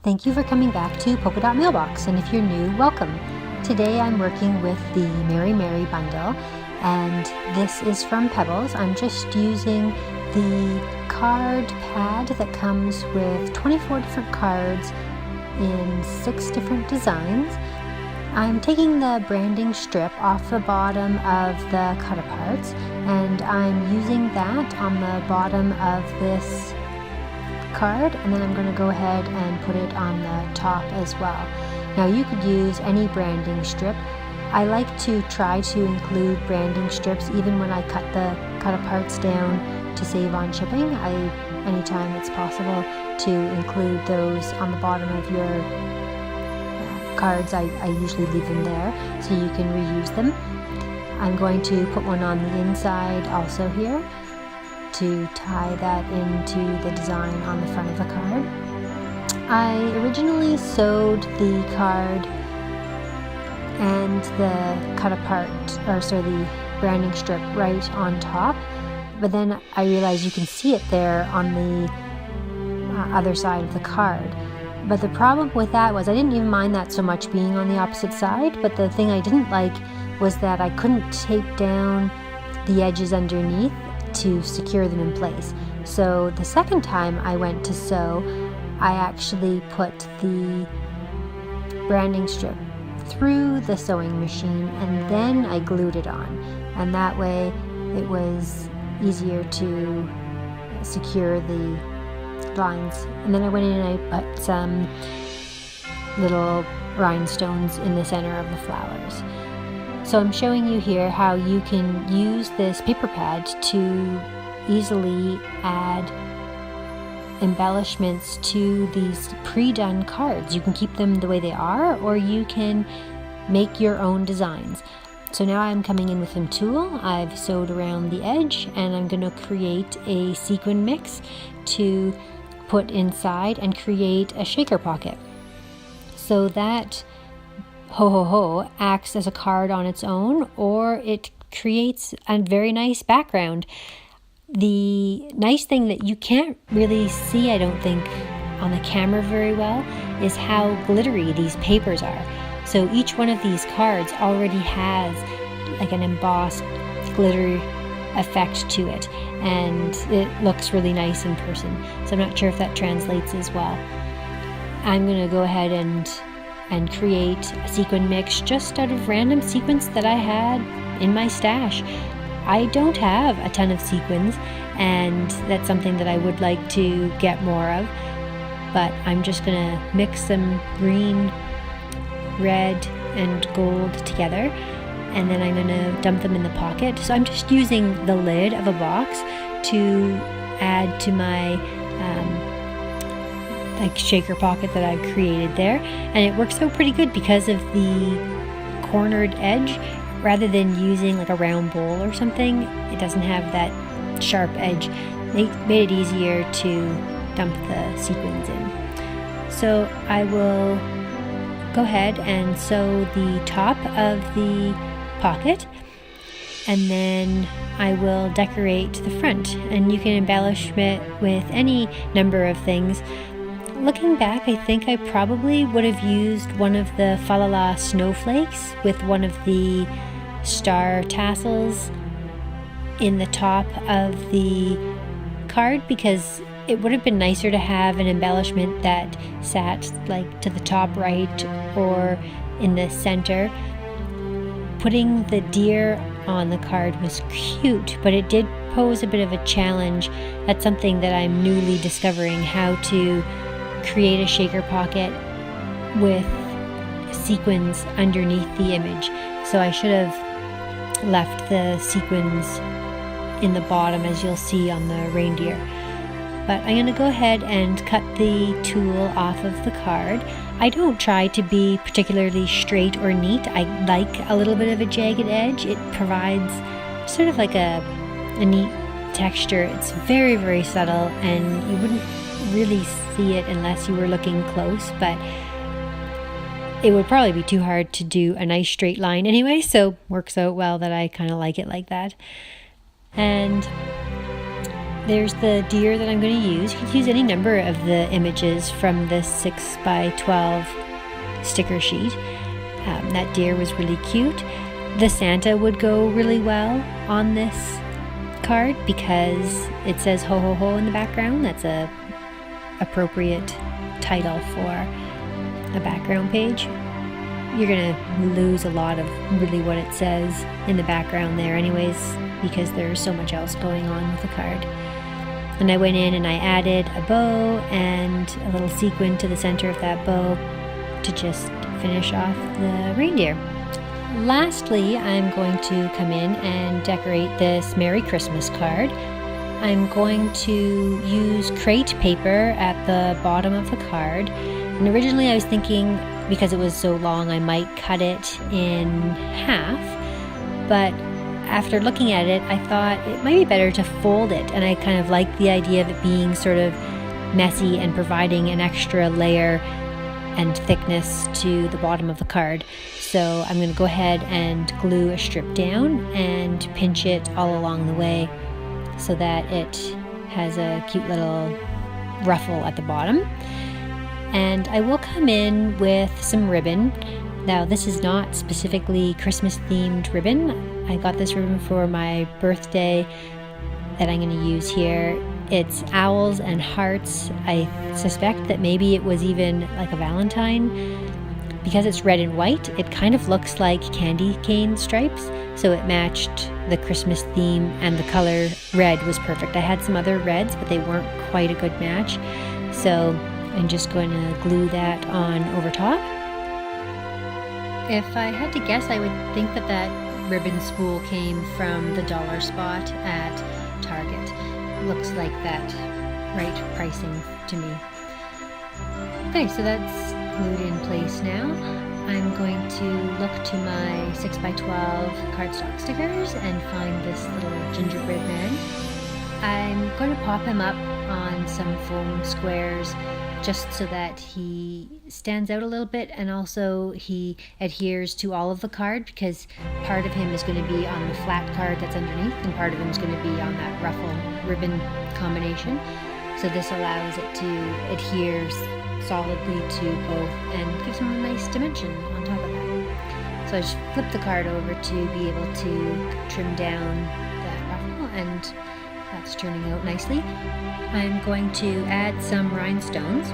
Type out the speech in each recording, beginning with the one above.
Thank you for coming back to Polka Dot Mailbox, and if you're new, welcome. Today I'm working with the Mary Mary bundle, and this is from Pebbles. I'm just using the card pad that comes with 24 different cards in 6 different designs. I'm taking the branding strip off the bottom of the cut-aparts, and I'm using that on the bottom of this card, and then I'm going to go ahead and put it on the top as well. Now you could use any branding strip. I like to try to include branding strips even when I cut the cut-aparts down to save on shipping. Anytime it's possible to include those on the bottom of your cards, I usually leave them there so you can reuse them. I'm going to put one on the inside also here to tie that into the design on the front of the card. I originally sewed the card and the branding strip right on top, but then I realized you can see it there on the other side of the card. But the problem with that was I didn't even mind that so much being on the opposite side, but the thing I didn't like was that I couldn't tape down the edges underneath to secure them in place. So the second time I went to sew, I actually put the branding strip through the sewing machine and then I glued it on, and that way it was easier to secure the lines. And then I went in and I put some little rhinestones in the center of the flowers. So I'm showing you here how you can use this paper pad to easily add embellishments to these pre-done cards. You can keep them the way they are, or you can make your own designs. So now I'm coming in with some tulle. I've sewed around the edge, and I'm going to create a sequin mix to put inside and create a shaker pocket. So that ho acts as a card on its own, or it creates a very nice background. The nice thing that you can't really see, I don't think, on the camera very well, is how glittery these papers are. So each one of these cards already has like an embossed glitter effect to it, and it looks really nice in person. So I'm not sure if that translates as well. I'm going to go ahead and create a sequin mix just out of random sequins that I had in my stash. I don't have a ton of sequins, and that's something that I would like to get more of, but I'm just gonna mix some green, red, and gold together, and then I'm gonna dump them in the pocket. So I'm just using the lid of a box to add to my shaker pocket that I've created there, and it works out pretty good because of the cornered edge. Rather than using like a round bowl or something, it doesn't have that sharp edge. It made it easier to dump the sequins in. So I will go ahead and sew the top of the pocket, and then I will decorate the front, and you can embellish it with any number of things. Looking back, I think I probably would have used one of the fa la la snowflakes with one of the star tassels in the top of the card, because it would have been nicer to have an embellishment that sat like to the top right or in the center. Putting the deer on the card was cute, but it did pose a bit of a challenge. That's something that I'm newly discovering, how to create a shaker pocket with sequins underneath the image. So I should have left the sequins in the bottom, as you'll see on the reindeer. But I'm going to go ahead and cut the tulle off of the card. I don't try to be particularly straight or neat. I like a little bit of a jagged edge. It provides sort of like a neat texture. It's very, very subtle, and you wouldn't really see it unless you were looking close, but it would probably be too hard to do a nice straight line anyway, so works out well that I kind of like it like that. And There's the deer that I'm going to use. You can use any number of the images from this 6x12 sticker sheet. That deer was really cute. The Santa would go really well on this card because it says ho ho ho in the background. That's a appropriate title for a background page. You're gonna lose a lot of really what it says in the background there anyways, because there's so much else going on with the card. And I went in and I added a bow and a little sequin to the center of that bow to just finish off the reindeer. Lastly, I'm going to come in and decorate this Merry Christmas card. I'm going to use crate paper at the bottom of the card. And originally I was thinking, because it was so long, I might cut it in half. But after looking at it, I thought it might be better to fold it. And I kind of like the idea of it being sort of messy and providing an extra layer and thickness to the bottom of the card. So I'm going to go ahead and glue a strip down and pinch it all along the way so that it has a cute little ruffle at the bottom. And I will come in with some ribbon. Now this is not specifically Christmas themed ribbon. I got this ribbon for my birthday that I'm going to use here. It's owls and hearts. I suspect that maybe it was even like a Valentine. Because it's red and white, it kind of looks like candy cane stripes. So it matched the Christmas theme, and the color red was perfect. I had some other reds, but they weren't quite a good match. So I'm just going to glue that on over top. If I had to guess, I would think that that ribbon spool came from the dollar spot at Target. Looks like that right pricing to me. Okay, so that's glued in place now. I'm going to look to my 6x12 cardstock stickers and find this little gingerbread man. I'm going to pop him up on some foam squares just so that he stands out a little bit, and also he adheres to all of the card, because part of him is going to be on the flat card that's underneath and part of him is going to be on that ruffle ribbon combination. So this allows it to adhere solidly to both and gives him a nice dimension on top of that. So I just flip the card over to be able to trim down that ruffle, and that's turning out nicely. I'm going to add some rhinestones.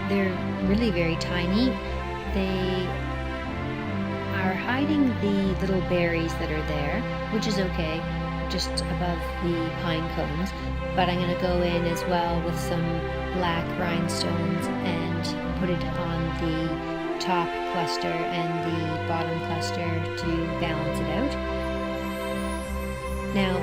They're really very tiny. They are hiding the little berries that are there, which is okay, just above the pine cones. But I'm going to go in as well with some black rhinestones and put it on the top cluster and the bottom cluster to balance it out. Now,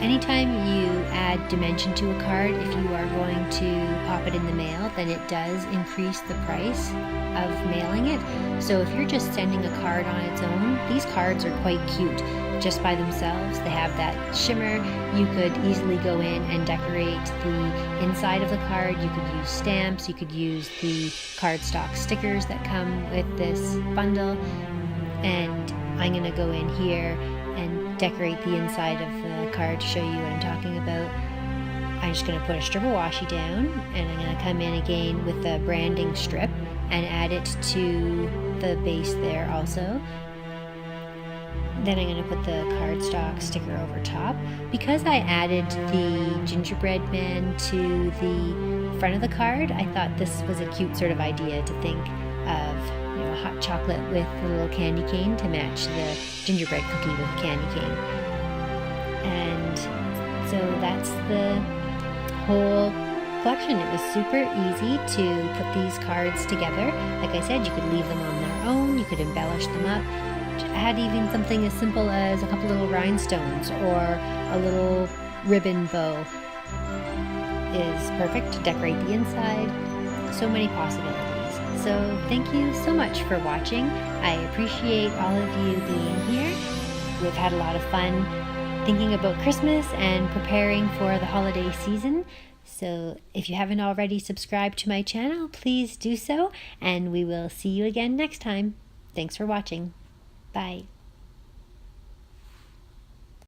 anytime you add dimension to a card, if you are going to pop it in the mail, then it does increase the price of mailing it. So if you're just sending a card on its own, these cards are quite cute just by themselves. They have that shimmer. You could easily go in and decorate the inside of the card. You could use stamps. You could use the cardstock stickers that come with this bundle. And I'm going to go in here and decorate the inside of the card to show you what I'm talking about. I'm just going to put a strip of washi down, and I'm going to come in again with the branding strip and add it to the base there also. Then I'm going to put the cardstock sticker over top. Because I added the gingerbread man to the front of the card, I thought this was a cute sort of idea to think of, you know, hot chocolate with a little candy cane to match the gingerbread cookie with a candy cane. And so that's the whole collection. It was super easy to put these cards together. Like I said, you could leave them on their own, you could embellish them up. Add even something as simple as a couple little rhinestones or a little ribbon bow is perfect to decorate the inside. So many possibilities. So thank you so much for watching. I appreciate all of you being here. We've had a lot of fun thinking about Christmas and preparing for the holiday season. So if you haven't already subscribed to my channel, please do so, and we will see you again next time. Thanks for watching. Bye.